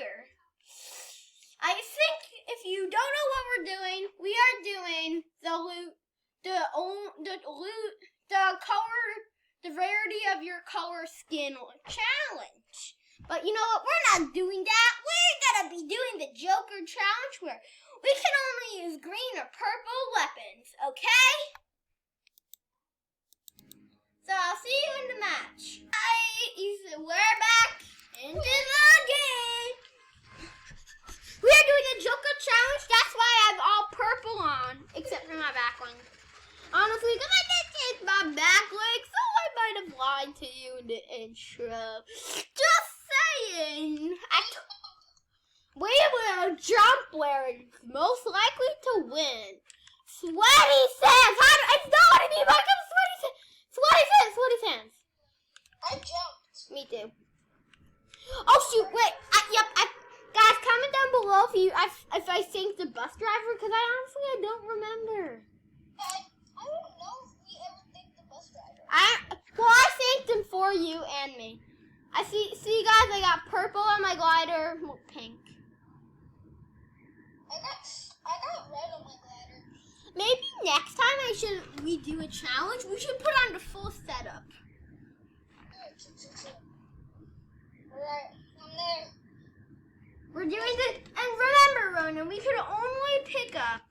fire. I think if you don't know what we're doing, we are doing the rarity of your color skin challenge. But you know what? We're not doing that. We're gonna be doing the Joker challenge where we can only use green or purple weapons, okay? So I'll see you in the match. We're back into the game. We are doing the Joker challenge. That's why I have all purple on, except for my back leg. Honestly, because I did change my back leg, so I might have lied to you in the intro. Just saying. We will jump where it's most likely to win. Sweaty sands. It's not what I mean by sweaty sands. Sweaty sands. I jumped. Me too. Oh shoot! Wait. Guys, comment down below if I thanked the bus driver, because I don't remember. I don't know if we ever thanked the bus driver. I thanked him for you and me. I see guys, I got purple on my glider, pink. I got red on my glider. Maybe next time we do a challenge, we should put on the full setup. Alright, I'm there. We're doing this, and remember, Ronan, we could only pick up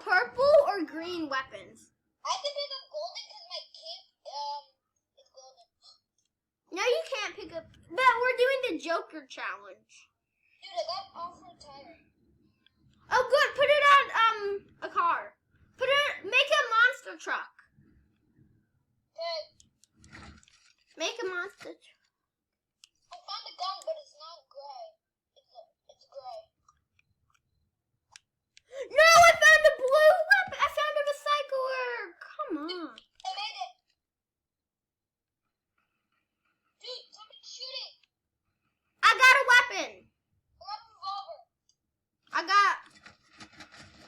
purple or green weapons. I can pick up golden because my cape is golden. No, you can't pick up, but we're doing the Joker challenge. Dude, I got off-road tire. Oh, good. Put it on a car. Make a monster truck. Okay. Make a monster truck. I found a gun, but it's not gray. It's gray. No, I found a blue weapon. I found a recycler. Come on. I made it. Dude, somebody's shooting. I got a weapon. I got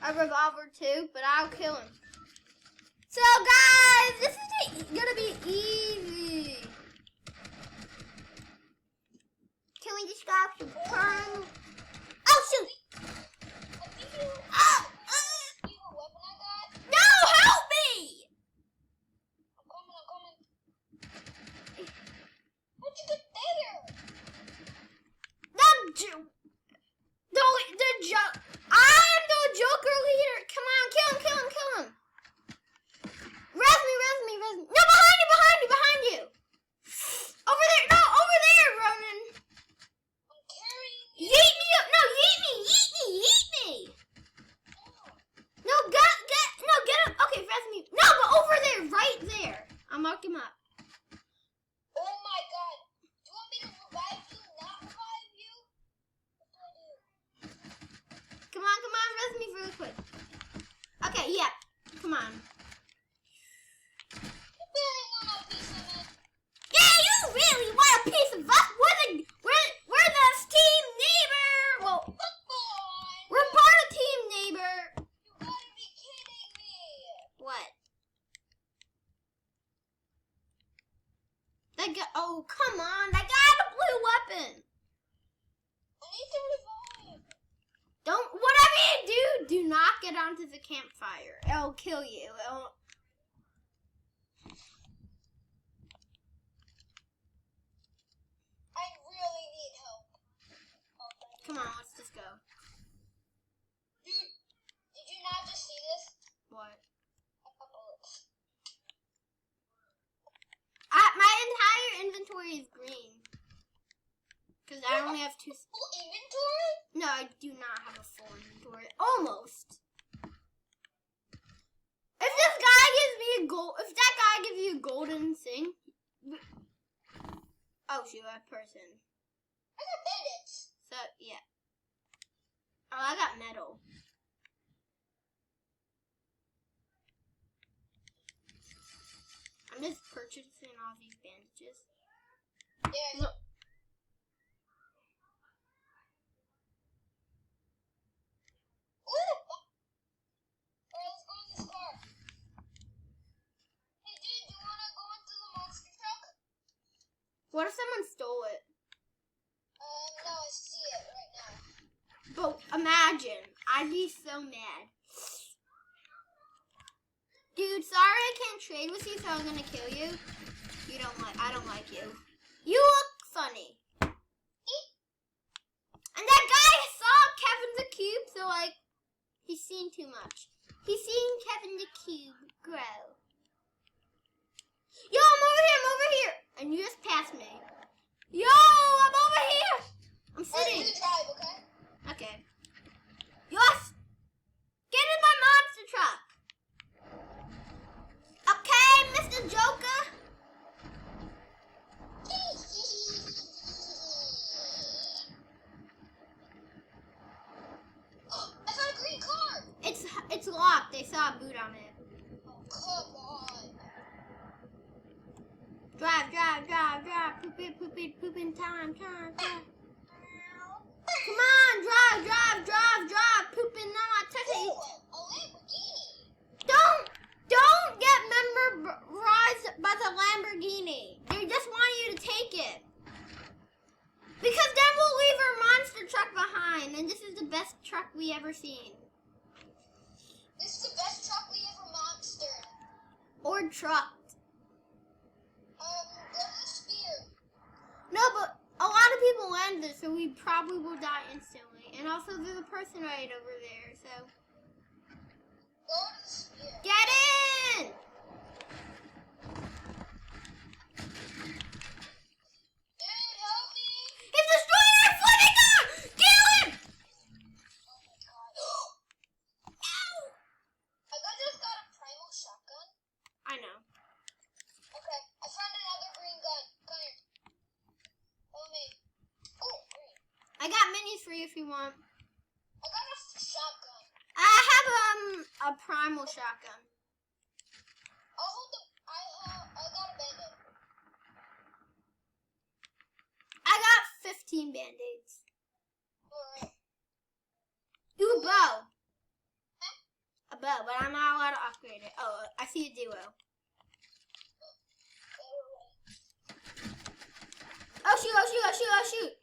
I got a revolver. a revolver too, but I'll kill him. So guys, this is gonna be easy. Killing this guy with your turn. Oh shoot! Oh! You have a weapon I got? No, help me! I'm coming. How'd you get there? I am the Joker leader. Come on, kill him. Res me. No, behind you. Over there, Ronan. I'm carrying you. Yeet me up. No, yeet me. No, get him. Okay, res me. No, but over there, right there. I'll mark him up. Oh my god. Do you want me to revive you, not revive you? What do I do? Come on, res me really quick. Okay, yeah. Come on. I really want a piece of it. Yeah, you really want a piece of us? We're the team neighbor. Well, we're part of team neighbor. You gotta be kidding me. What? Oh, come on. That guy had a blue weapon. I need to revive. Whatever you do not get onto the campfire. It'll kill you. I really need help. Come on, let's just go. Dude, did you not just see this? What? I got bullets. My entire inventory is green. Because I only have two. Full inventory? No, I do not have a full inventory. Almost. If that guy gives you a golden thing. Oh shoot, that person. I got bandits. So yeah. Oh, I got metal. I'm just purchasing all these bandages. Yeah. Look. Ooh! Alright, let's go in this car. Hey dude, do you wanna go into the monster truck? What if someone stole it? Imagine. I'd be so mad. Dude, sorry I can't trade with you, so I'm gonna kill you. I don't like you. You look funny. And that guy saw Kevin the Cube, so like, he's seen too much. He's seen Kevin the Cube grow. Yo, I'm over here. And you just passed me. Yo, I'm over here. I'm sitting. You drive, okay? Okay. Yes. Get in my monster truck. Okay, Mr. Joker. I found a green car. It's locked. They saw a boot on it. Oh, come on. Drive. Pooping time. Come on, drive. Pooping, no, I touch it. Ooh, a Lamborghini. Don't get memorized by the Lamborghini. They just want you to take it. Because then we'll leave our monster truck behind, and this is the best truck we ever seen. This is the best truck we ever monstered. Or trucked. Go to the spear. No, but a lot of people land this, so we probably will die instantly. And also, there's a person right over there, so. Go to the spear. Get in! Dude, help me. He's destroying our flipping car! Kill him! Oh my god. Ow! I just got a primal shotgun. I know. Okay, I found another green gun. Come here. Follow me. Oh, green. I got minis for you if you want. I got a shotgun. I have a primal shotgun. I'll hold the. I got a bandit. I got 15 band-aids. Alright. Do a bow. A bow, but I'm not allowed to upgrade it. Oh, I see a duo. Oh shoot.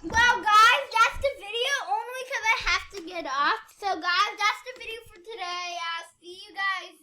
Well, guys, that's the video only because I have to get off. So, guys, that's the video for today. I'll see you guys